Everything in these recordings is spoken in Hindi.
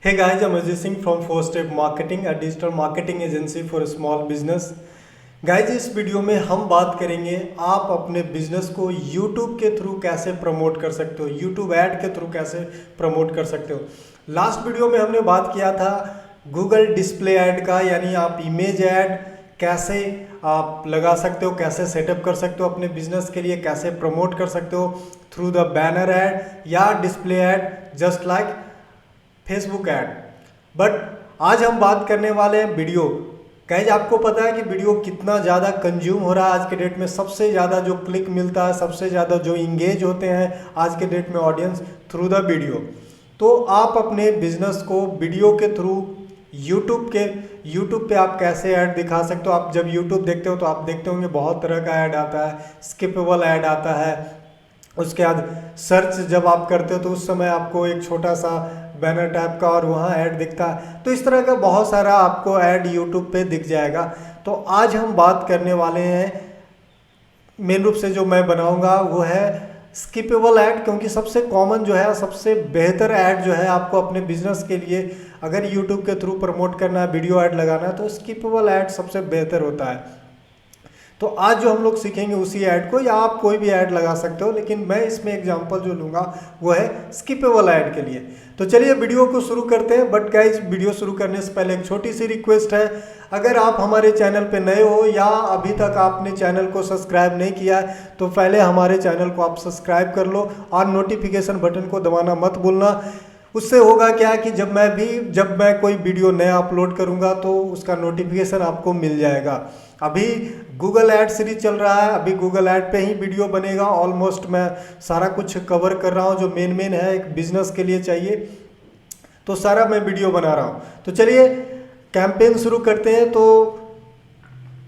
Hey guys, I'm Ajay Singh from 4 Step Marketing, a digital marketing agency for a small business. Guys इस वीडियो में हम बात करेंगे आप अपने बिजनेस को YouTube के थ्रू कैसे प्रमोट कर सकते हो, YouTube ऐड के थ्रू कैसे प्रमोट कर सकते हो। लास्ट वीडियो में हमने बात किया था गूगल डिस्प्ले ऐड का, यानी आप इमेज ऐड कैसे आप लगा सकते हो, कैसे सेटअप कर सकते हो अपने बिजनेस के लिए, कैसे प्रमोट कर सकते हो थ्रू द बैनर ऐड या display ad, just like Facebook ad. But आज हम बात करने वाले हैं वीडियो। गाइज आपको पता है कि वीडियो कितना ज़्यादा कंज्यूम हो रहा है आज के डेट में, सबसे ज़्यादा जो क्लिक मिलता है, सबसे ज़्यादा जो इंगेज होते हैं आज के डेट में ऑडियंस थ्रू द वीडियो। तो आप अपने बिजनेस को वीडियो के थ्रू यूट्यूब पे आप कैसे ऐड दिखा सकते हो। आप जब यूट्यूब देखते हो तो आप देखते होंगे बहुत तरह का ऐड आता है, स्किपेबल ऐड आता है, उसके बाद सर्च जब आप करते हो तो उस समय आपको एक छोटा सा बैनर टाइप का और वहाँ ऐड दिखता है। तो इस तरह का बहुत सारा आपको ऐड यूट्यूब पे दिख जाएगा। तो आज हम बात करने वाले हैं, मेन रूप से जो मैं बनाऊंगा वो है स्किपेबल ऐड, क्योंकि सबसे कॉमन जो है, सबसे बेहतर ऐड जो है आपको अपने बिजनेस के लिए अगर यूट्यूब के थ्रू प्रमोट करना है, वीडियो ऐड लगाना है, तो स्किपेबल ऐड सबसे बेहतर होता है। तो आज जो हम लोग सीखेंगे उसी ऐड को, या आप कोई भी ऐड लगा सकते हो, लेकिन मैं इसमें एग्जांपल जो लूँगा वो है स्किपेबल ऐड के लिए। तो चलिए वीडियो को शुरू करते हैं। बट गाइज वीडियो शुरू करने से पहले एक छोटी सी रिक्वेस्ट है, अगर आप हमारे चैनल पे नए हो या अभी तक आपने चैनल को सब्सक्राइब नहीं किया है तो पहले हमारे चैनल को आप सब्सक्राइब कर लो और नोटिफिकेशन बटन को दबाना मत भूलना। उससे होगा क्या कि जब मैं कोई वीडियो नया अपलोड करूंगा तो उसका नोटिफिकेशन आपको मिल जाएगा। अभी गूगल ऐड सीरीज चल रहा है, अभी गूगल ऐड पे ही वीडियो बनेगा। ऑलमोस्ट मैं सारा कुछ कवर कर रहा हूँ जो मेन है एक बिजनेस के लिए चाहिए, तो सारा मैं वीडियो बना रहा हूँ। तो चलिए कैंपेन शुरू करते हैं। तो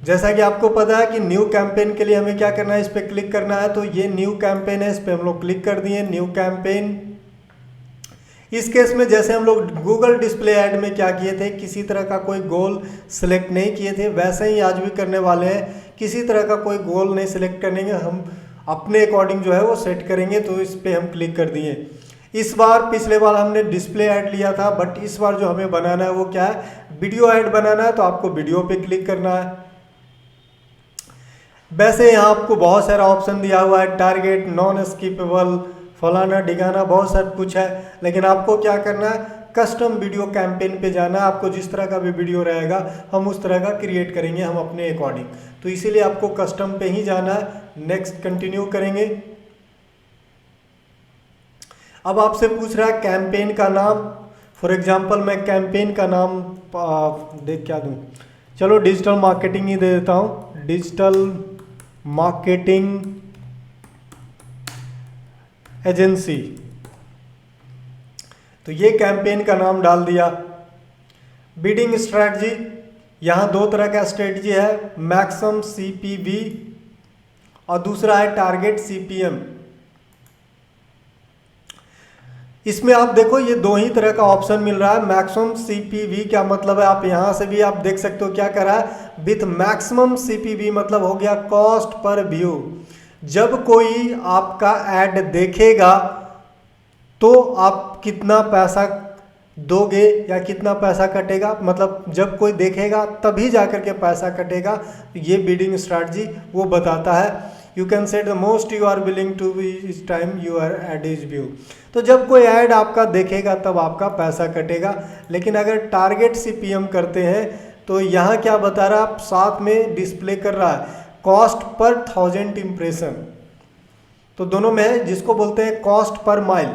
जैसा कि आपको पता है कि न्यू कैंपेन के लिए हमें क्या करना है, इस पर क्लिक करना है। तो ये न्यू कैंपेन है, इस पर हम लोग क्लिक कर दिए, न्यू कैंपेन। इस केस में जैसे हम लोग गूगल डिस्प्ले ऐड में क्या किए थे, किसी तरह का कोई गोल सिलेक्ट नहीं किए थे, वैसे ही आज भी करने वाले हैं। किसी तरह का कोई गोल नहीं सिलेक्ट करेंगे, हम अपने अकॉर्डिंग जो है वो सेट करेंगे। तो इस पर हम क्लिक कर दिए। इस बार, पिछले बार हमने डिस्प्ले ऐड लिया था, बट इस बार जो हमें बनाना है वो क्या है, वीडियो ऐड बनाना है। तो आपको वीडियो पे क्लिक करना है। वैसे यहाँ आपको बहुत सारा ऑप्शन दिया हुआ है, टारगेट, नॉन स्किपेबल, फलाना डिगाना, बहुत सारा कुछ है। लेकिन आपको क्या करना है, कस्टम वीडियो कैंपेन पे जाना है। आपको जिस तरह का भी वीडियो रहेगा हम उस तरह का क्रिएट करेंगे हम अपने अकॉर्डिंग। तो इसीलिए आपको कस्टम पे ही जाना है। नेक्स्ट कंटिन्यू करेंगे। अब आपसे पूछ रहा है कैंपेन का नाम। फॉर एग्जाम्पल मैं कैंपेन का नाम देख क्या दूँ, चलो डिजिटल मार्केटिंग ही दे देता हूँ, डिजिटल मार्केटिंग एजेंसी। तो ये कैंपेन का नाम डाल दिया। बिडिंग स्ट्रैटेजी, यहाँ दो तरह का स्ट्रेटजी है, मैक्सिमम सीपीवी और दूसरा है टारगेट सीपीएम। इसमें आप देखो ये दो ही तरह का ऑप्शन मिल रहा है। मैक्सिमम सीपीवी क्या मतलब है, आप यहाँ से भी आप देख सकते हो क्या कर रहा है, विथ मैक्सिमम सीपीवी मतलब हो गया कॉस्ट पर व्यू। जब कोई आपका ऐड देखेगा तो आप कितना पैसा दोगे या कितना पैसा कटेगा, मतलब जब कोई देखेगा तभी जाकर के पैसा कटेगा। ये बिडिंग स्ट्रैटेजी वो बताता है। You can set the most you are willing to be is time your ad is view. तो जब कोई ऐड आपका देखेगा तब आपका पैसा कटेगा। लेकिन अगर टारगेट सीपीएम करते हैं तो यहाँ क्या बता रहा है, आप साथ में डिस्प्ले कर रहा है कॉस्ट पर 1000 इम्प्रेशन। तो दोनों में है, जिसको बोलते हैं कॉस्ट पर माइल।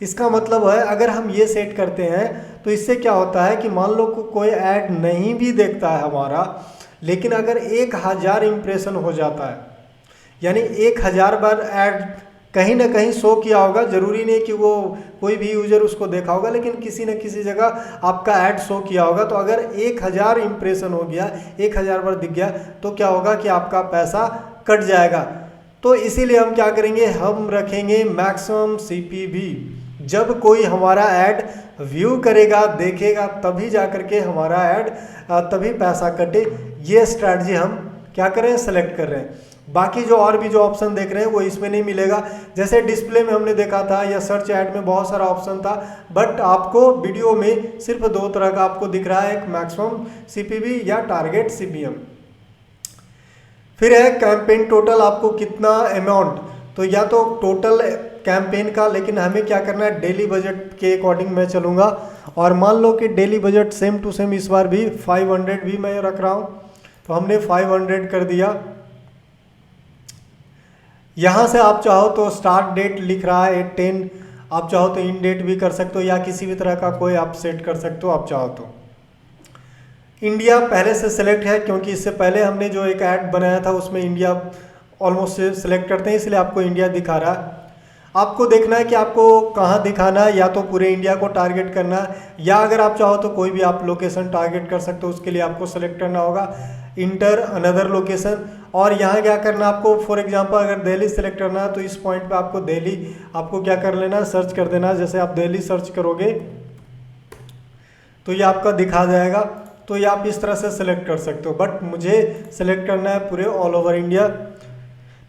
इसका मतलब है अगर हम ये सेट करते हैं तो इससे क्या होता है कि मान लो कोई ऐड नहीं भी देखता है हमारा, लेकिन अगर 1000 इम्प्रेशन हो जाता है, यानी 1000 बार ऐड कहीं ना कहीं शो किया होगा, जरूरी नहीं कि वो कोई भी यूजर उसको देखा होगा, लेकिन किसी न किसी जगह आपका ऐड शो किया होगा। तो अगर 1000 इम्प्रेशन हो गया, 1000 बार दिख गया, तो क्या होगा कि आपका पैसा कट जाएगा। तो इसीलिए हम क्या करेंगे, हम रखेंगे मैक्सिमम सीपीवी। जब कोई हमारा ऐड व्यू करेगा, देखेगा, तभी जा करके हमारा ऐड तभी पैसा कटे। ये स्ट्रैटेजी हम क्या करें, सेलेक्ट कर रहे हैं। बाकी जो और भी जो ऑप्शन देख रहे हैं वो इसमें नहीं मिलेगा। जैसे डिस्प्ले में हमने देखा था या सर्च ऐड में बहुत सारा ऑप्शन था, बट आपको वीडियो में सिर्फ दो तरह का आपको दिख रहा है, एक मैक्सिमम सीपीवी या टारगेट सीपीएम। फिर है कैंपेन टोटल, आपको कितना अमाउंट, तो या तो टोटल कैंपेन का, लेकिन हमें क्या करना है डेली बजट के अकॉर्डिंग मैं चलूँगा। और मान लो कि daily budget same to same इस बार भी 500 भी मैं रख रहा हूँ, तो हमने 500 कर दिया। यहाँ से आप चाहो तो स्टार्ट डेट लिख रहा है 8/10, आप चाहो तो इन डेट भी कर सकते हो या किसी भी तरह का कोई आप सेट कर सकते हो आप चाहो तो। इंडिया पहले से सिलेक्ट है क्योंकि इससे पहले हमने जो एक ऐड बनाया था उसमें इंडिया ऑलमोस्ट सिलेक्ट करते हैं, इसलिए आपको इंडिया दिखा रहा है। आपको देखना है कि आपको कहाँ दिखाना है, या तो पूरे इंडिया को टारगेट करना है, या अगर आप चाहो तो कोई भी आप लोकेशन टारगेट कर सकते हो। उसके लिए आपको सेलेक्ट करना होगा इंटर अनदर लोकेशन, और यहाँ क्या करना है आपको, फॉर एग्जांपल अगर दिल्ली सेलेक्ट करना है तो इस पॉइंट पे आपको दिल्ली आपको क्या कर लेना है, सर्च कर देना है। जैसे आप दिल्ली सर्च करोगे तो ये आपका दिखा जाएगा, तो ये आप इस तरह से सिलेक्ट कर सकते हो, बट मुझे सिलेक्ट करना है पूरे ऑल ओवर इंडिया।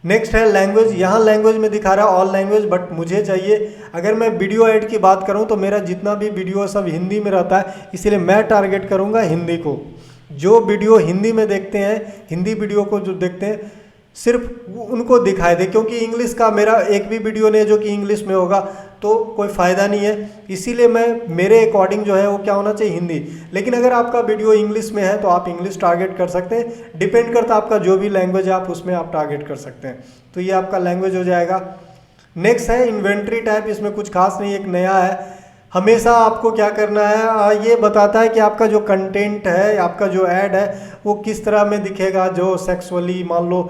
नेक्स्ट है लैंग्वेज, यहाँ लैंग्वेज में दिखा रहा है ऑल लैंग्वेज, बट मुझे चाहिए, अगर मैं वीडियो ऐड की बात करूँ तो मेरा जितना भी वीडियो सब हिंदी में रहता है, इसीलिए मैं टारगेट करूँगा हिंदी को। जो वीडियो हिंदी में देखते हैं, हिंदी वीडियो को जो देखते हैं सिर्फ उनको दिखाई दे, क्योंकि इंग्लिश का मेरा एक भी वीडियो नहीं है जो कि इंग्लिश में होगा तो कोई फ़ायदा नहीं है। इसीलिए मैं मेरे अकॉर्डिंग जो है वो क्या होना चाहिए, हिंदी। लेकिन अगर आपका वीडियो इंग्लिश में है तो आप इंग्लिश टारगेट कर सकते हैं, डिपेंड करता है आपका जो भी लैंग्वेज है आप उसमें आप टारगेट कर सकते हैं। तो ये आपका लैंग्वेज हो जाएगा। नेक्स्ट है इन्वेंट्री टाइप, इसमें कुछ खास नहीं, एक नया है। हमेशा आपको क्या करना है, ये बताता है कि आपका जो कंटेंट है, आपका जो ऐड है वो किस तरह में दिखेगा। जो सेक्सुअली मान लो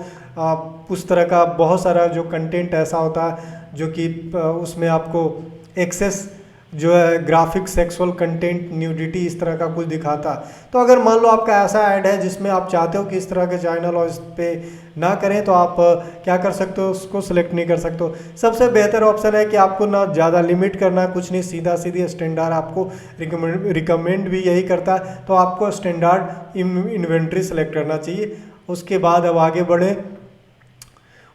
उस तरह का बहुत सारा जो कंटेंट ऐसा होता है जो कि उसमें आपको एक्सेस जो है ग्राफिक सेक्सुअल कंटेंट न्यूडिटी इस तरह का कुछ दिखाता। तो अगर मान लो आपका ऐसा ऐड है जिसमें आप चाहते हो कि इस तरह के चैनल और इस पे ना करें, तो आप क्या कर सकते हो, उसको सिलेक्ट नहीं कर सकते हो। सबसे बेहतर ऑप्शन है कि आपको ना ज़्यादा लिमिट करना, कुछ नहीं, सीधा सीधी स्टैंडर्ड आपको रिकमेंड भी यही करता है, तो आपको स्टैंडर्ड इन्वेंट्री सेलेक्ट करना चाहिए। उसके बाद अब आगे बढ़े,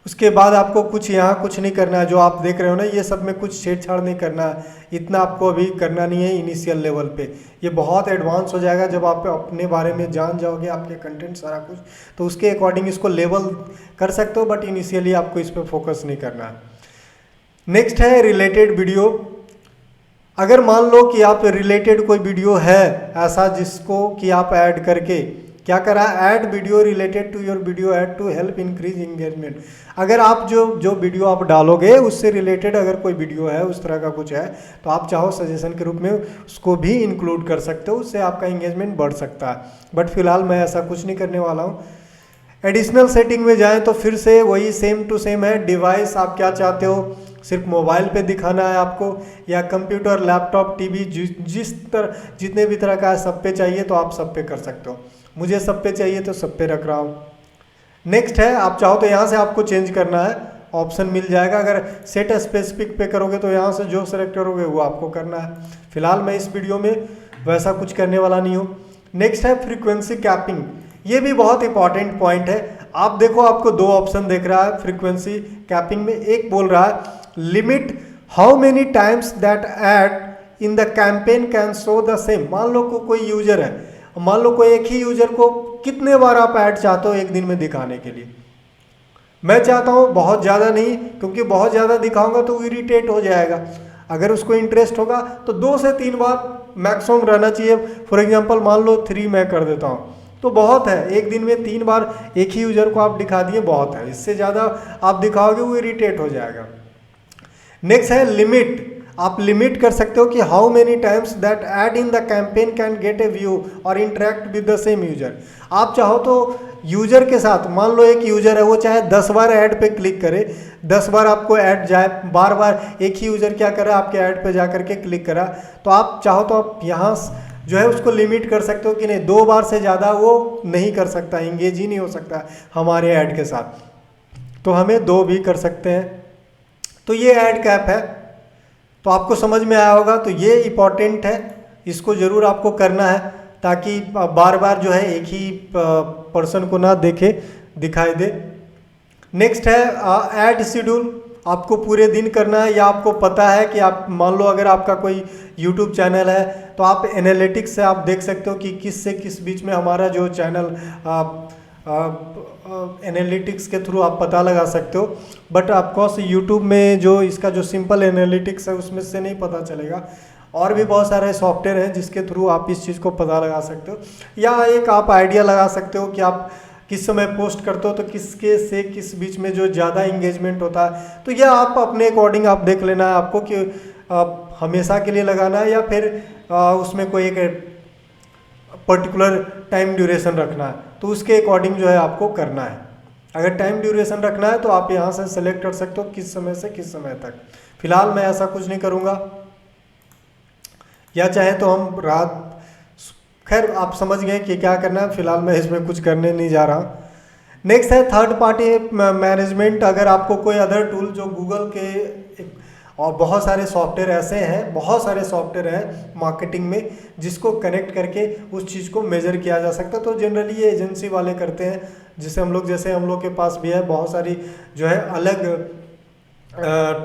उसके बाद आपको कुछ यहाँ कुछ नहीं करना है। जो आप देख रहे हो ना, ये सब में कुछ छेड़छाड़ नहीं करना है, इतना आपको अभी करना नहीं है इनिशियल लेवल पे। ये बहुत एडवांस हो जाएगा जब आप अपने बारे में जान जाओगे, आपके कंटेंट सारा कुछ, तो उसके अकॉर्डिंग इसको लेवल कर सकते हो, बट इनिशियली आपको इस पर फोकस नहीं करना है। नेक्स्ट है रिलेटेड वीडियो। अगर मान लो कि आप रिलेटेड कोई वीडियो है ऐसा जिसको कि आप ऐड करके क्या करा, add video related to your video ad to help increase engagement. अगर आप जो वीडियो आप डालोगे उससे रिलेटेड अगर कोई वीडियो है उस तरह का कुछ है, तो आप चाहो सजेशन के रूप में उसको भी इंक्लूड कर सकते हो, उससे आपका इंगेजमेंट बढ़ सकता है। बट फिलहाल मैं ऐसा कुछ नहीं करने वाला हूँ। एडिशनल सेटिंग में जाएं तो फिर से वही सेम टू सेम है। डिवाइस आप क्या चाहते हो, सिर्फ मोबाइल पे दिखाना है आपको, या कंप्यूटर, लैपटॉप, टीवी, जितने भी तरह का सब पे चाहिए तो आप सब पे कर सकते हो। मुझे सब पे चाहिए तो सब पे रख रहा हूँ। नेक्स्ट है, आप चाहो तो यहाँ से आपको चेंज करना है, ऑप्शन मिल जाएगा। अगर सेट स्पेसिफिक पे करोगे तो यहाँ से जो सेलेक्ट करोगे वो आपको करना है। फिलहाल मैं इस वीडियो में वैसा कुछ करने वाला नहीं हूँ। नेक्स्ट है फ्रीक्वेंसी कैपिंग। ये भी बहुत इंपॉर्टेंट पॉइंट है। आप देखो, आपको दो ऑप्शन दिख रहा है फ्रीक्वेंसी कैपिंग में। एक बोल रहा है limit how many times that ad in the campaign can show the same. मान लो कोई यूजर है, मान लो कोई एक ही यूजर को कितने बार आप ऐड चाहते हो एक दिन में दिखाने के लिए। मैं चाहता हूँ बहुत ज़्यादा नहीं, क्योंकि बहुत ज़्यादा दिखाऊंगा तो इरिटेट हो जाएगा। अगर उसको इंटरेस्ट होगा तो 2 से 3 बार मैक्सिमम रहना चाहिए। फॉर एग्जांपल मान लो 3 मैं कर देता हूँ तो बहुत है। एक दिन में 3 बार एक ही यूजर को आप दिखा दिए, बहुत है। इससे ज़्यादा आप दिखाओगे वो इरिटेट हो जाएगा। नेक्स्ट है लिमिट। आप लिमिट कर सकते हो कि how many times that ad in the campaign can get a view और interact with the same user. आप चाहो तो यूजर के साथ, मान लो एक यूजर है वो चाहे 10 बार ऐड पे क्लिक करे, 10 बार आपको ऐड जाए, बार बार एक ही यूजर क्या करे, आपके ऐड पे जा करके क्लिक करा, तो आप चाहो तो आप यहाँ जो है उसको लिमिट कर सकते हो कि नहीं, 2 बार से ज़्यादा वो नहीं कर सकता, इंगेज ही नहीं हो सकता हमारे ऐड के साथ, तो हमें 2 भी कर सकते हैं। तो ये ऐड कैप है, तो आपको समझ में आया होगा। तो ये इम्पॉर्टेंट है, इसको ज़रूर आपको करना है ताकि बार बार जो है एक ही पर्सन को ना दिखाई दे। नेक्स्ट है ऐड शेड्यूल। आपको पूरे दिन करना है या आपको पता है कि आप मान लो अगर आपका कोई यूट्यूब चैनल है तो आप एनालिटिक्स से आप देख सकते हो कि किस से किस बीच में हमारा जो चैनल एनालिटिक्स के थ्रू आप पता लगा सकते हो। बट ऑफकोर्स यूट्यूब में जो इसका जो सिंपल एनालिटिक्स है उसमें से नहीं पता चलेगा। और भी बहुत सारे सॉफ्टवेयर हैं जिसके थ्रू आप इस चीज़ को पता लगा सकते हो, या एक आप आइडिया लगा सकते हो कि आप किस समय पोस्ट करते हो तो किसके से किस बीच में जो ज़्यादा इंगेजमेंट होता है। तो यह आप अपने अकॉर्डिंग आप देख लेना है आपको कि हमेशा के लिए लगाना है या फिर उसमें कोई एक पर्टिकुलर टाइम ड्यूरेशन रखना है, तो उसके अकॉर्डिंग जो है आपको करना है। अगर टाइम ड्यूरेशन रखना है तो आप यहाँ से सेलेक्ट कर सकते हो किस समय से किस समय तक। फिलहाल मैं ऐसा कुछ नहीं करूँगा, या चाहे तो हम रात, खैर आप समझ गए कि क्या करना है। फिलहाल मैं इसमें कुछ करने नहीं जा रहा। नेक्स्ट है थर्ड पार्टी मैनेजमेंट। अगर आपको कोई अदर टूल जो गूगल के और बहुत सारे सॉफ्टवेयर ऐसे हैं, बहुत सारे सॉफ्टवेयर हैं मार्केटिंग में जिसको कनेक्ट करके उस चीज़ को मेजर किया जा सकता है, तो जनरली ये एजेंसी वाले करते हैं। जिसे हम लोग, जैसे हम लोग के पास भी है बहुत सारी जो है अलग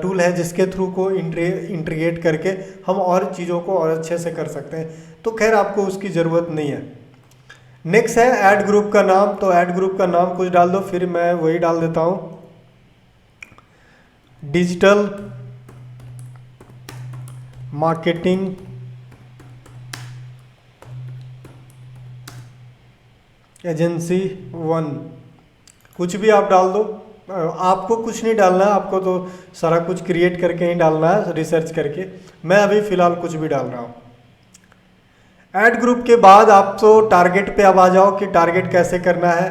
टूल है जिसके थ्रू को इंटीग्रेट करके हम और चीज़ों को और अच्छे से कर सकते हैं। तो खैर आपको उसकी ज़रूरत नहीं है। नेक्स्ट है ऐड ग्रुप का नाम। तो ऐड ग्रुप का नाम कुछ डाल दो, फिर मैं वही डाल देता हूँ, डिजिटल मार्केटिंग एजेंसी 1। कुछ भी आप डाल दो, आपको कुछ नहीं डालना है, आपको तो सारा कुछ क्रिएट करके ही डालना है, रिसर्च करके। मैं अभी फ़िलहाल कुछ भी डाल रहा हूँ। ऐड ग्रुप के बाद आप तो टारगेट पे अब आ जाओ कि टारगेट कैसे करना है,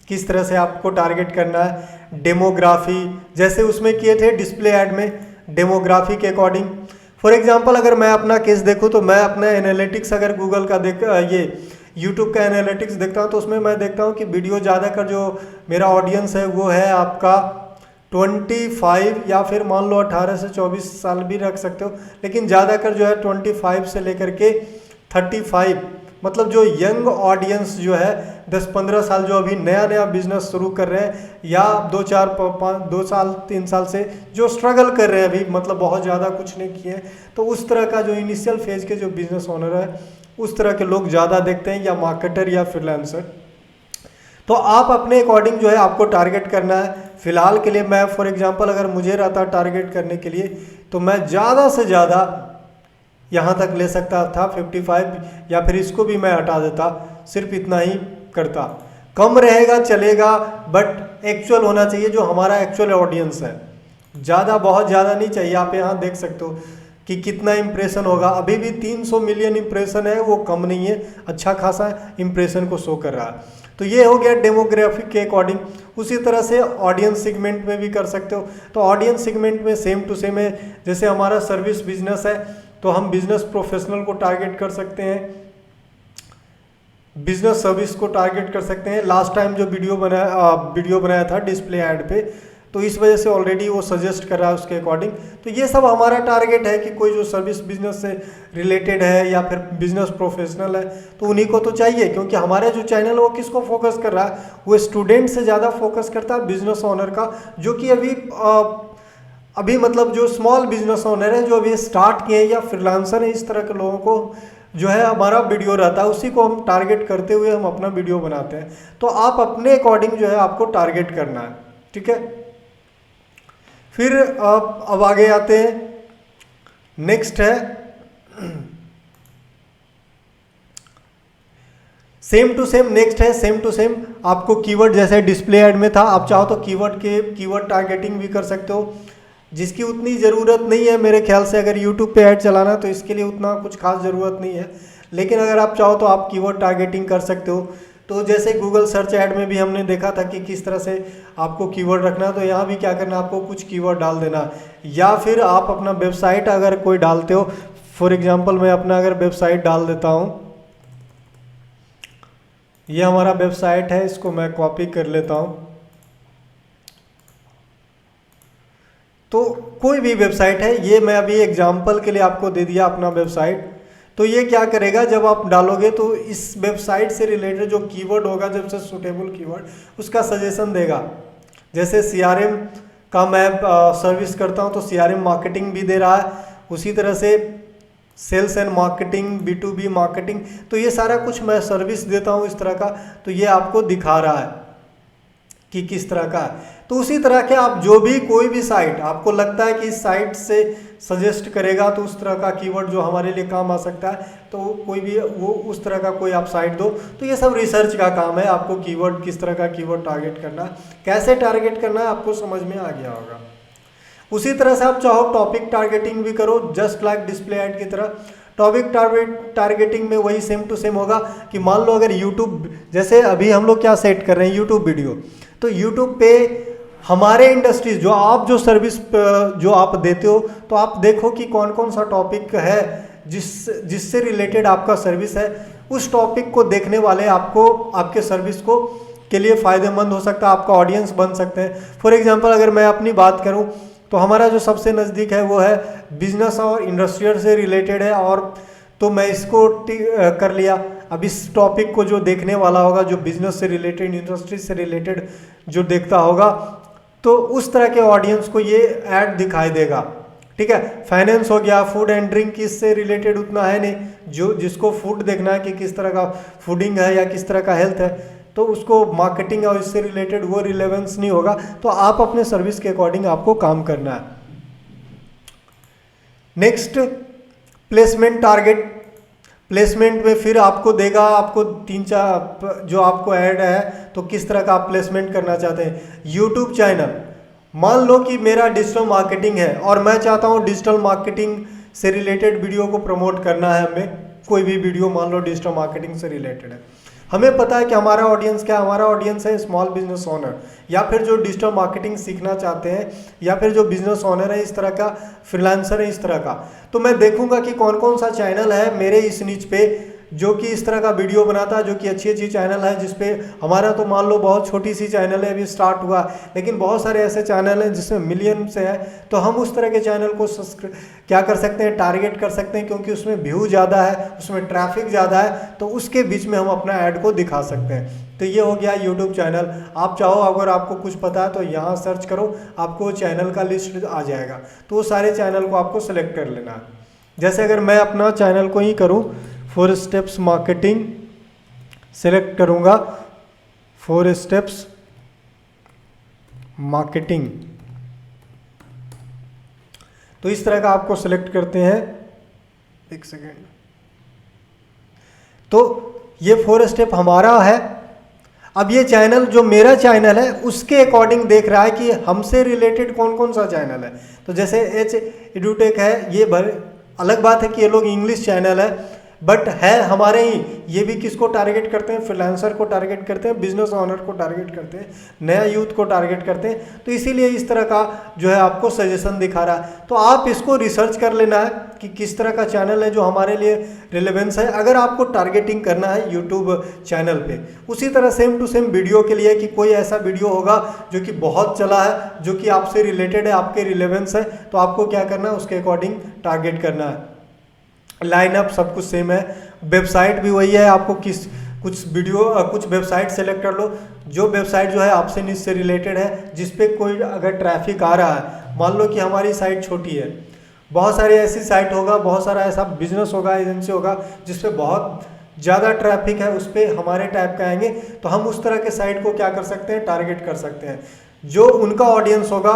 किस तरह से आपको टारगेट करना है। डेमोग्राफी, जैसे उसमें किए थे डिस्प्ले ऐड में, डेमोग्राफी के अकॉर्डिंग। फॉर एग्जांपल अगर मैं अपना केस देखूँ तो मैं अपना एनालिटिक्स अगर गूगल का ये यूट्यूब का एनालिटिक्स देखता हूँ तो उसमें मैं देखता हूँ कि वीडियो ज़्यादातर जो मेरा ऑडियंस है वो है आपका 25 या फिर मान लो 18 से 24 साल भी रख सकते हो, लेकिन ज़्यादातर जो है 25 से लेकर के 35, मतलब जो यंग ऑडियंस जो है 10-15 साल जो अभी नया नया बिजनेस शुरू कर रहे हैं, या 2 साल 3 साल से जो स्ट्रगल कर रहे हैं अभी, मतलब बहुत ज़्यादा कुछ नहीं किए, तो उस तरह का जो इनिशियल फेज के जो बिजनेस ओनर है उस तरह के लोग ज़्यादा देखते हैं, या मार्केटर या फ्रीलांसर। तो आप अपने अकॉर्डिंग जो है आपको टारगेट करना है। फिलहाल के लिए मैं फॉर एग्जांपल अगर मुझे रहता टारगेट करने के लिए तो मैं ज़्यादा से ज़्यादा यहाँ तक ले सकता था 55, या फिर इसको भी मैं हटा देता, सिर्फ इतना ही करता। कम रहेगा चलेगा, बट एक्चुअल होना चाहिए जो हमारा एक्चुअल ऑडियंस है। ज़्यादा बहुत ज़्यादा नहीं चाहिए। आप यहाँ देख सकते हो कि कितना इम्प्रेशन होगा, अभी भी 300 मिलियन इम्प्रेशन है, वो कम नहीं है, अच्छा खासा इम्प्रेशन को शो कर रहा है। तो ये हो गया डेमोग्राफिक के अकॉर्डिंग। उसी तरह से ऑडियंस सेगमेंट में भी कर सकते हो। तो ऑडियंस सेगमेंट में सेम टू सेम है, जैसे हमारा सर्विस बिजनेस है तो हम बिजनेस प्रोफेशनल को टारगेट कर सकते हैं, बिजनेस सर्विस को टारगेट कर सकते हैं। लास्ट टाइम जो वीडियो बनाया था डिस्प्ले ऐड पे, तो इस वजह से ऑलरेडी वो सजेस्ट कर रहा है उसके अकॉर्डिंग। तो ये सब हमारा टारगेट है कि कोई जो सर्विस बिजनेस से रिलेटेड है या फिर बिजनेस प्रोफेशनल है तो उन्हीं को तो चाहिए, क्योंकि हमारे जो चैनल वो किसको फोकस कर रहा है, वो स्टूडेंट से ज़्यादा फोकस करता है बिजनेस ओनर का, जो कि अभी मतलब जो स्मॉल बिजनेस ओनर है जो अभी स्टार्ट किए हैं या फ्रीलांसर है, इस तरह के लोगों को जो है हमारा वीडियो रहता है, उसी को हम टारगेट करते हुए हम अपना वीडियो बनाते हैं। तो आप अपने अकॉर्डिंग जो है आपको टारगेट करना है, ठीक है। फिर अब आगे आते हैं। नेक्स्ट है सेम टू सेम। नेक्स्ट है सेम टू सेम। आपको कीवर्ड जैसे डिस्प्ले ऐड में था, आप चाहो तो कीवर्ड टारगेटिंग भी कर सकते हो, जिसकी उतनी ज़रूरत नहीं है मेरे ख्याल से। अगर यूट्यूब पे ऐड चलाना तो इसके लिए उतना कुछ खास ज़रूरत नहीं है, लेकिन अगर आप चाहो तो आप कीवर्ड टारगेटिंग कर सकते हो। तो जैसे गूगल सर्च ऐड में भी हमने देखा था कि किस तरह से आपको कीवर्ड रखना, तो यहाँ भी क्या करना, आपको कुछ कीवर्ड डाल देना, या फिर आप अपना वेबसाइट अगर कोई डालते हो, फॉर एग्जांपल मैं अपना अगर वेबसाइट डाल देता हूँ, ये हमारा वेबसाइट है, इसको मैं कॉपी कर लेता हूँ। तो कोई भी वेबसाइट है, ये मैं अभी एग्जांपल के लिए आपको दे दिया अपना वेबसाइट। तो ये क्या करेगा, जब आप डालोगे तो इस वेबसाइट से रिलेटेड जो कीवर्ड होगा, जब से सूटेबल कीवर्ड, उसका सजेशन देगा। जैसे CRM का मैं सर्विस करता हूँ तो CRM मार्केटिंग भी दे रहा है, उसी तरह से sales and marketing, B2B marketing, तो ये सारा कुछ मैं सर्विस देता हूँ इस तरह का। तो ये आपको दिखा रहा है कि किस तरह का है। तो उसी तरह के आप जो भी कोई भी साइट आपको लगता है कि इस साइट से सजेस्ट करेगा तो उस तरह का कीवर्ड जो हमारे लिए काम आ सकता है, तो कोई भी वो उस तरह का कोई आप साइट दो। तो ये सब रिसर्च का काम है, आपको कीवर्ड किस तरह का कीवर्ड टारगेट करना है, कैसे टारगेट करना है, आपको समझ में आ गया होगा। उसी तरह से आप चाहो टॉपिक टारगेटिंग भी करो, जस्ट लाइक डिस्प्ले ऐड की तरह। टॉपिक टारगेटिंग में वही सेम टू सेम होगा कि मान लो अगर यूट्यूब, जैसे अभी हम लोग क्या सेट कर रहे हैं यूट्यूब वीडियो, तो यूट्यूब पे हमारे इंडस्ट्रीज जो आप जो सर्विस जो आप देते हो, तो आप देखो कि कौन कौन सा टॉपिक है जिससे रिलेटेड आपका सर्विस है। उस टॉपिक को देखने वाले आपको आपके सर्विस को के लिए फ़ायदेमंद हो सकता है, आपका ऑडियंस बन सकते हैं। फॉर एग्जांपल अगर मैं अपनी बात करूं तो हमारा जो सबसे नज़दीक है वो है बिजनेस और इंडस्ट्रियल से रिलेटेड है, और तो मैं इसको कर लिया। अब इस टॉपिक को जो देखने वाला होगा, जो बिजनेस से रिलेटेड, इंडस्ट्री से रिलेटेड जो देखता होगा, तो उस तरह के ऑडियंस को ये ऐड दिखाई देगा। ठीक है, फाइनेंस हो गया, फूड एंड ड्रिंक इससे रिलेटेड उतना है नहीं, जो जिसको फूड देखना है कि किस तरह का फूडिंग है या किस तरह का हेल्थ है, तो उसको मार्केटिंग और इससे रिलेटेड वो रिलेवेंस नहीं होगा। तो आप अपने सर्विस के अकॉर्डिंग आपको काम करना है। Next, placement target. प्लेसमेंट में फिर आपको देगा, आपको 3-4 जो आपको ऐड है, तो किस तरह का आप प्लेसमेंट करना चाहते हैं। यूट्यूब चैनल, मान लो कि मेरा डिजिटल मार्केटिंग है और मैं चाहता हूँ डिजिटल मार्केटिंग से रिलेटेड वीडियो को प्रमोट करना है। हमें कोई भी वीडियो मान लो डिजिटल मार्केटिंग से रिलेटेड है, हमें पता है कि हमारा ऑडियंस क्या है, हमारा ऑडियंस है स्मॉल बिजनेस ओनर, या फिर जो डिजिटल मार्केटिंग सीखना चाहते हैं, या फिर जो बिजनेस ओनर है, इस तरह का फ्रीलांसर है, इस तरह का। तो मैं देखूंगा कि कौन कौन सा चैनल है मेरे इस नीच पे जो कि इस तरह का वीडियो बनाता है, जो कि अच्छी अच्छी चैनल है, जिसपे हमारा तो मान लो बहुत छोटी सी चैनल है, अभी स्टार्ट हुआ, लेकिन बहुत सारे ऐसे चैनल हैं जिसमें मिलियन से है। तो हम उस तरह के चैनल को क्या कर सकते हैं, टारगेट कर सकते हैं, क्योंकि उसमें व्यू ज़्यादा है, उसमें ट्रैफिक ज़्यादा है, तो उसके बीच में हम अपना ऐड को दिखा सकते हैं। तो ये हो गया यूट्यूब चैनल। आप चाहो, अगर आपको कुछ पता है तो यहाँ सर्च करो, आपको चैनल का लिस्ट आ जाएगा, तो वो सारे चैनल को आपको सेलेक्ट कर लेना है। जैसे अगर मैं अपना चैनल को ही करूँ, 4 स्टेप्स मार्केटिंग सेलेक्ट करूँगा, 4 स्टेप्स मार्केटिंग, तो इस तरह का आपको सेलेक्ट करते हैं। एक सेकेंड, तो ये 4 स्टेप हमारा है। अब ये चैनल जो मेरा चैनल है उसके अकॉर्डिंग देख रहा है कि हमसे रिलेटेड कौन कौन सा चैनल है। तो जैसे एच एडुटेक है, ये अलग बात है कि ये लोग इंग्लिश चैनल है, बट है हमारे ही, ये भी किसको टारगेट करते हैं, फ्रीलांसर को टारगेट करते हैं, बिजनेस ओनर को टारगेट करते हैं, नया यूथ को टारगेट करते हैं। तो इसीलिए इस तरह का जो है आपको सजेशन दिखा रहा है। तो आप इसको रिसर्च कर लेना है कि किस तरह का चैनल है जो हमारे लिए रिलेवेंस है, अगर आपको टारगेटिंग करना है यूट्यूब चैनल पे। उसी तरह सेम टू सेम वीडियो के लिए कि कोई ऐसा वीडियो होगा जो कि बहुत चला है, जो कि आपसे रिलेटेड है, आपके रिलेवेंस है, तो आपको क्या करना है, उसके अकॉर्डिंग टारगेट करना है। लाइनअप सब कुछ सेम है, वेबसाइट भी वही है। आपको कुछ वेबसाइट सेलेक्ट कर लो, जो वेबसाइट जो है आपसे निज से रिलेटेड है, जिस पे कोई अगर ट्रैफिक आ रहा है। मान लो कि हमारी साइट छोटी है, बहुत सारी ऐसी साइट होगा, बहुत सारा ऐसा बिजनेस होगा, एजेंसी होगा जिस पे बहुत ज़्यादा ट्रैफिक है, उस पर हमारे टाइप का आएंगे, तो हम उस तरह के साइट को क्या कर सकते हैं, टारगेट कर सकते हैं। जो उनका ऑडियंस होगा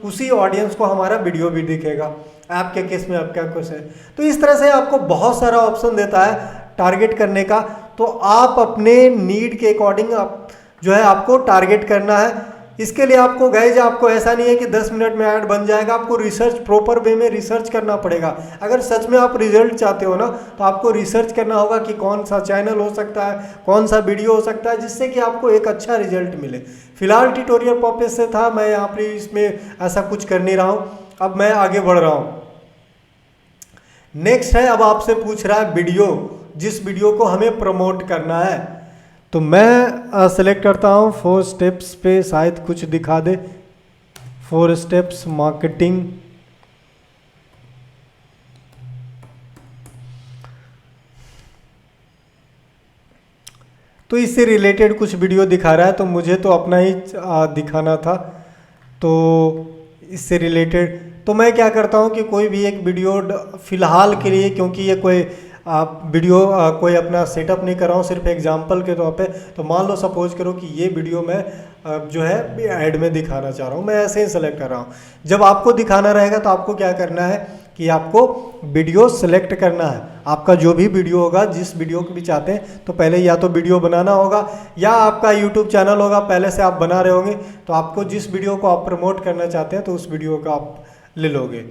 उसी ऑडियंस को हमारा वीडियो भी दिखेगा। आपके केस में अब क्या कुछ है, तो इस तरह से आपको बहुत सारा ऑप्शन देता है टारगेट करने का। तो आप अपने नीड के अकॉर्डिंग आप जो है आपको टारगेट करना है। इसके लिए आपको गाइज, आपको ऐसा नहीं है कि 10 मिनट में ऐड बन जाएगा, आपको रिसर्च प्रॉपर वे में रिसर्च करना पड़ेगा। अगर सच में आप रिजल्ट चाहते हो ना, तो आपको रिसर्च करना होगा कि कौन सा चैनल हो सकता है, कौन सा वीडियो हो सकता है, जिससे कि आपको एक अच्छा रिजल्ट मिले। फिलहाल ट्यूटोरियल पर्पस से था, मैं यहाँ पर इसमें ऐसा कुछ कर नहीं रहा हूँ, अब मैं आगे बढ़ रहा हूँ। नेक्स्ट है, अब आपसे पूछ रहा है वीडियो, जिस वीडियो को हमें प्रमोट करना है। तो मैं सेलेक्ट करता हूँ 4 स्टेप्स पे, शायद कुछ दिखा दे। 4 स्टेप्स मार्केटिंग, तो इससे रिलेटेड कुछ वीडियो दिखा रहा है, तो मुझे तो अपना ही दिखाना था। तो इससे रिलेटेड तो मैं क्या करता हूँ कि कोई भी एक वीडियो फ़िलहाल के लिए, क्योंकि ये कोई वीडियो कोई अपना सेटअप नहीं कर रहा हूँ, सिर्फ एग्जांपल के तौर पे, तो मान लो सपोज करो कि ये वीडियो मैं जो है ऐड में दिखाना चाह रहा हूँ, मैं ऐसे ही सेलेक्ट कर रहा हूँ। जब आपको दिखाना रहेगा तो आपको क्या करना है कि आपको वीडियो सेलेक्ट करना है। आपका जो भी वीडियो होगा, जिस वीडियो को भी चाहते हैं, तो पहले या तो वीडियो बनाना होगा या आपका यूट्यूब चैनल होगा पहले से आप बना रहे होंगे, तो आपको जिस वीडियो को आप प्रमोट करना चाहते हैं तो उस वीडियो का आप ले लोगे।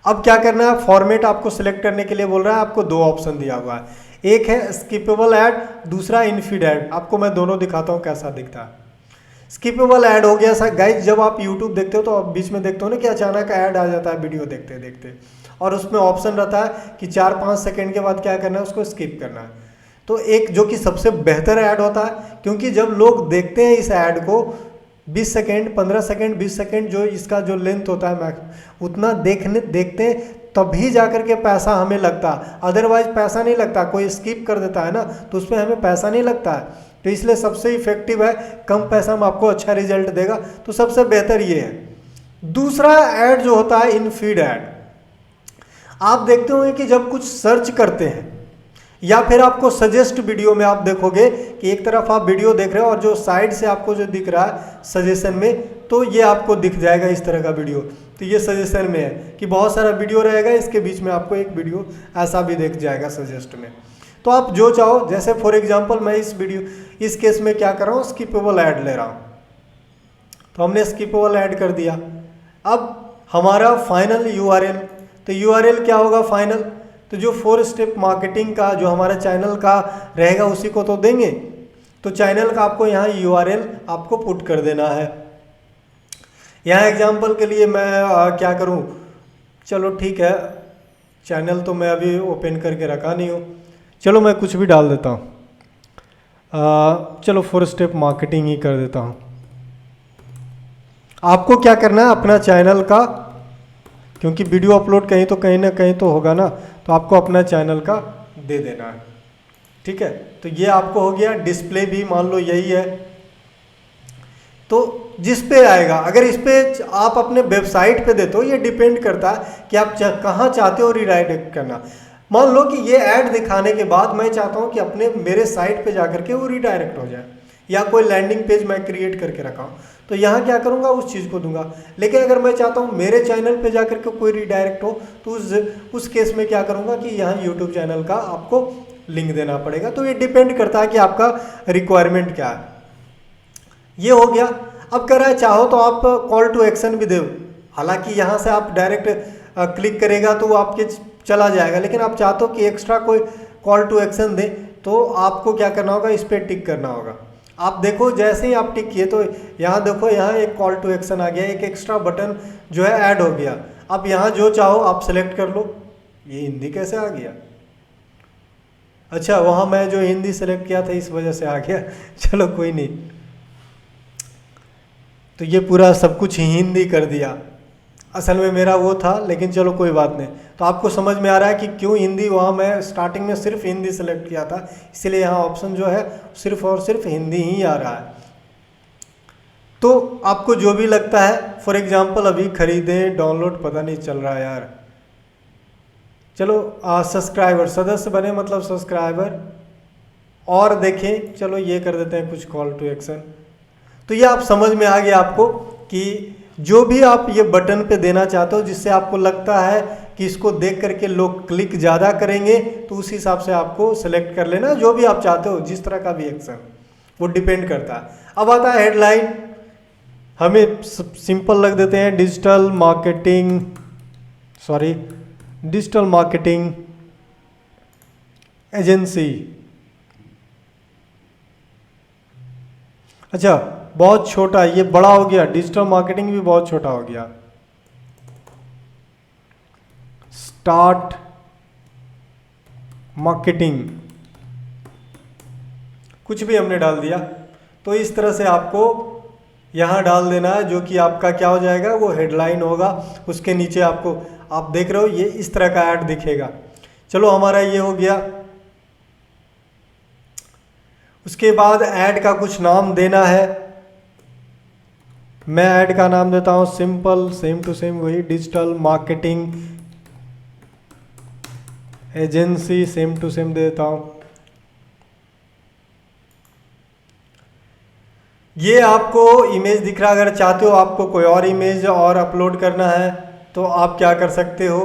अब क्या करना है, फॉर्मेट आपको सिलेक्ट करने के लिए बोल रहा है, आपको दो ऑप्शन दिया हुआ है, एक है स्किपेबल ऐड, दूसरा इनफीड ऐड। आपको मैं दोनों दिखाता हूँ कैसा दिखता है। स्किपेबल ऐड हो गया सर गाइज, जब आप यूट्यूब देखते हो तो आप बीच में देखते हो ना कि अचानक ऐड आ जाता है वीडियो देखते देखते, और उसमें ऑप्शन रहता है कि 4-5 सेकंड के बाद क्या करना है, उसको स्किप करना है। तो एक जो कि सबसे बेहतर ऐड होता है, क्योंकि जब लोग देखते हैं इस ऐड को 20 सेकेंड 15 सेकेंड 20 सेकेंड जो इसका जो लेंथ होता है मैक्स, उतना देखते हैं तभी जाकर के पैसा हमें लगता है, अदरवाइज पैसा नहीं लगता। कोई स्किप कर देता है ना तो उसमें हमें पैसा नहीं लगता है। तो इसलिए सबसे इफेक्टिव है, कम पैसा में आपको अच्छा रिजल्ट देगा, तो सबसे बेहतर ये है। दूसरा ऐड जो होता है इन फीड ऐड, आप देखते होंगे कि जब कुछ सर्च करते हैं या फिर आपको सजेस्ट वीडियो में आप देखोगे कि एक तरफ आप वीडियो देख रहे हो और जो साइड से आपको जो दिख रहा है सजेशन में, तो ये आपको दिख जाएगा इस तरह का वीडियो। तो ये सजेशन में है कि बहुत सारा वीडियो रहेगा, इसके बीच में आपको एक वीडियो ऐसा भी दिख जाएगा सजेस्ट में। तो आप जो चाहो, जैसे फॉर एग्जांपल मैं इस केस में क्या कर रहा हूँ, स्किपेबल ऐड ले रहा हूँ, तो हमने स्किपेबल ऐड कर दिया। अब हमारा फाइनल यूआरएल, तो यूआरएल क्या होगा फाइनल, तो जो 4 स्टेप मार्केटिंग का जो हमारा चैनल का रहेगा उसी को तो देंगे। तो चैनल का आपको यहाँ यूआरएल आपको पुट कर देना है। यहाँ एग्जांपल के लिए मैं क्या करूँ, चलो ठीक है, चैनल तो मैं अभी ओपन करके रखा नहीं हूँ, चलो मैं कुछ भी डाल देता हूँ। चलो 4 स्टेप मार्केटिंग ही कर देता हूँ। आपको क्या करना है, अपना चैनल का, क्योंकि वीडियो अपलोड कहीं ना कहीं तो होगा ना, तो आपको अपना चैनल का दे देना है। ठीक है, तो ये आपको हो गया। डिस्प्ले भी मान लो यही है, तो जिस पे आएगा, अगर इस पे आप अपने वेबसाइट पे देते हो, ये डिपेंड करता है कि आप कहाँ चाहते हो रिडायरेक्ट करना। मान लो कि ये ऐड दिखाने के बाद मैं चाहता हूँ कि अपने मेरे साइट पे जाकर के वो रिडायरेक्ट हो जाए, या कोई लैंडिंग पेज मैं क्रिएट करके रखा हूँ, तो यहाँ क्या करूँगा, उस चीज़ को दूंगा। लेकिन अगर मैं चाहता हूँ मेरे चैनल पे जाकर के कोई रिडायरेक्ट हो, तो उस केस में क्या करूँगा कि यहाँ यूट्यूब चैनल का आपको लिंक देना पड़ेगा। तो ये डिपेंड करता है कि आपका रिक्वायरमेंट क्या है। ये हो गया। अब कह रहा है चाहो तो आप कॉल टू एक्शन भी दो, हालांकि यहाँ से आप डायरेक्ट क्लिक करेगा तो वो आपके चला जाएगा, लेकिन आप चाहते हो कि एक्स्ट्रा कोई कॉल टू एक्शन दे, तो आपको क्या करना होगा, इस पर टिक करना होगा। आप देखो जैसे ही आप टिक किए तो यहाँ देखो, यहाँ एक कॉल टू एक्शन आ गया, एक एक्स्ट्रा बटन जो है ऐड हो गया। अब यहाँ जो चाहो आप सेलेक्ट कर लो। ये हिंदी कैसे आ गया, अच्छा वहाँ मैं जो हिंदी सेलेक्ट किया था इस वजह से आ गया, चलो कोई नहीं। तो ये पूरा सब कुछ हिंदी कर दिया, असल में मेरा वो था, लेकिन चलो कोई बात नहीं। तो आपको समझ में आ रहा है कि क्यों हिंदी, वहाँ मैं स्टार्टिंग में सिर्फ हिंदी सेलेक्ट किया था, इसलिए यहाँ ऑप्शन जो है सिर्फ और सिर्फ हिंदी ही आ रहा है। तो आपको जो भी लगता है, फॉर एग्जांपल अभी खरीदें डाउनलोड, पता नहीं चल रहा है यार, चलो सब्सक्राइबर, सदस्य बने मतलब सब्सक्राइबर, और देखें, चलो ये कर देते हैं कुछ कॉल टू एक्शन। तो ये आप समझ में आ गया आपको कि जो भी आप ये बटन पे देना चाहते हो, जिससे आपको लगता है कि इसको देख करके लोग क्लिक ज़्यादा करेंगे, तो उस हिसाब से आपको सेलेक्ट कर लेना जो भी आप चाहते हो, जिस तरह का भी एक्शन, वो डिपेंड करता है। अब आता है हेडलाइन, हमें सिंपल रख देते हैं, डिजिटल मार्केटिंग एजेंसी। अच्छा बहुत छोटा, ये बड़ा हो गया, डिजिटल मार्केटिंग भी बहुत छोटा हो गया। स्टार्ट मार्केटिंग, कुछ भी हमने डाल दिया। तो इस तरह से आपको यहाँ डाल देना है, जो कि आपका क्या हो जाएगा, वो हेडलाइन होगा। उसके नीचे आपको, आप देख रहे हो ये इस तरह का ऐड दिखेगा। चलो हमारा ये हो गया। उसके बाद ऐड का कुछ नाम देना है। मैं ऐड का नाम देता हूं सिंपल, सेम टू सेम वही, digital marketing agency, same to same दे देता हूं। ये आपको इमेज दिख रहा है। अगर चाहते हो आपको कोई और इमेज और अपलोड करना है तो आप क्या कर सकते हो,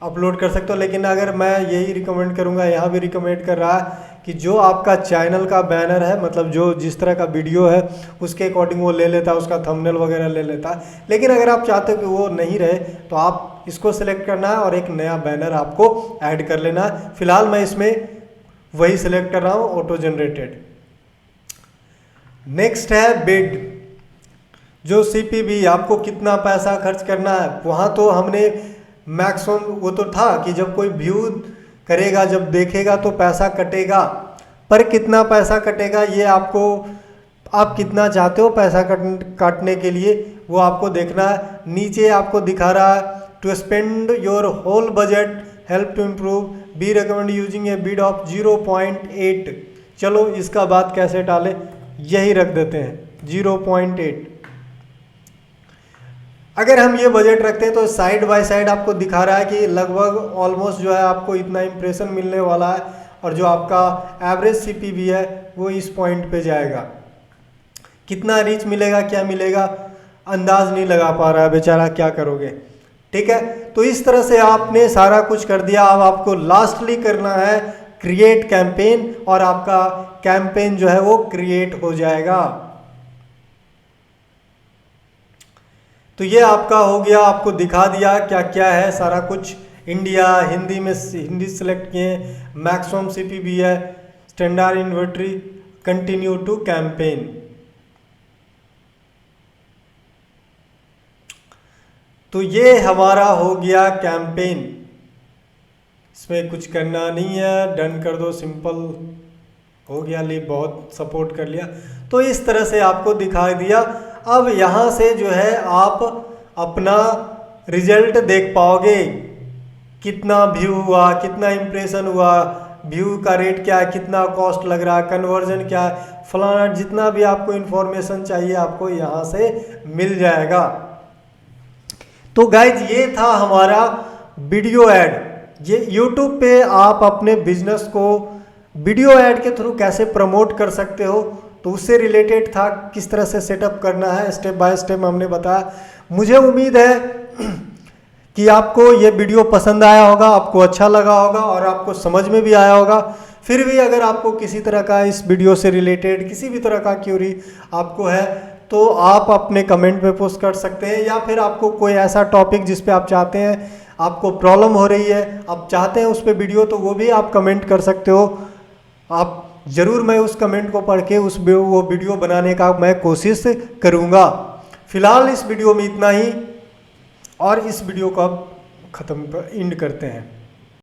अपलोड कर सकते हो। लेकिन अगर मैं यही रिकमेंड करूंगा, यहाँ भी रिकमेंड कर रहा है कि जो आपका चैनल का बैनर है, मतलब जो जिस तरह का वीडियो है उसके अकॉर्डिंग वो ले लेता है, उसका थंबनेल वगैरह ले लेता है। लेकिन अगर आप चाहते हो कि वो नहीं रहे तो आप इसको सिलेक्ट करना है और एक नया बैनर आपको ऐड कर लेना है। फिलहाल मैं इसमें वही सिलेक्ट कर रहा हूँ, ऑटो जनरेटेड। नेक्स्ट है बिड, जो CPV, आपको कितना पैसा खर्च करना है। वहाँ तो हमने मैक्सिमम वो तो था कि जब कोई व्यू करेगा, जब देखेगा तो पैसा कटेगा, पर कितना पैसा कटेगा ये आपको, आप कितना चाहते हो पैसा काटने के लिए वो आपको देखना है। नीचे आपको दिखा रहा है to spend your whole budget, help to improve, we recommend using a bid of 0.8। चलो इसका बात कैसे टालें, यही रख देते हैं 0.8। अगर हम ये बजट रखते हैं तो साइड बाय साइड आपको दिखा रहा है कि लगभग ऑलमोस्ट जो है आपको इतना इंप्रेशन मिलने वाला है, और जो आपका एवरेज CPV है वो इस पॉइंट पे जाएगा। कितना रीच मिलेगा, क्या मिलेगा, अंदाज नहीं लगा पा रहा है बेचारा, क्या करोगे। ठीक है, तो इस तरह से आपने सारा कुछ कर दिया। अब आपको लास्टली करना है क्रिएट कैंपेन, और आपका कैंपेन जो है वो क्रिएट हो जाएगा। तो ये आपका हो गया, आपको दिखा दिया क्या क्या है सारा कुछ। इंडिया, हिंदी में हिंदी सेलेक्ट किए, मैक्सिमम CPV है, standard inventory, continue to campaign. तो ये हमारा हो गया कैंपेन, इसमें कुछ करना नहीं है, डन कर दो, सिंपल हो गया। ले बहुत सपोर्ट कर लिया। तो इस तरह से आपको दिखा दिया। अब यहाँ से जो है आप अपना रिजल्ट देख पाओगे, कितना व्यू हुआ, कितना इंप्रेशन हुआ, व्यू का रेट क्या है, कितना कॉस्ट लग रहा है, कन्वर्जन क्या है, फलाना, जितना भी आपको इन्फॉर्मेशन चाहिए आपको यहाँ से मिल जाएगा। तो गाइज ये था हमारा वीडियो ऐड। ये यूट्यूब पे आप अपने बिजनेस को वीडियो ऐड के थ्रू कैसे प्रमोट कर सकते हो, तो उससे रिलेटेड था, किस तरह से सेटअप करना है, स्टेप बाय स्टेप हमने बताया। मुझे उम्मीद है कि आपको ये वीडियो पसंद आया होगा, आपको अच्छा लगा होगा और आपको समझ में भी आया होगा। फिर भी अगर आपको किसी तरह का इस वीडियो से रिलेटेड किसी भी तरह का क्यूरी आपको है तो आप अपने कमेंट में पोस्ट कर सकते हैं, या फिर आपको कोई ऐसा टॉपिक जिस पे आप चाहते हैं, आपको प्रॉब्लम हो रही है, आप चाहते हैं उस पर वीडियो, तो वो भी आप कमेंट कर सकते हो। आप ज़रूर, मैं उस कमेंट को पढ़ के वो वीडियो बनाने का मैं कोशिश करूँगा। फिलहाल इस वीडियो में इतना ही, और इस वीडियो को अब ख़त्म एंड करते हैं।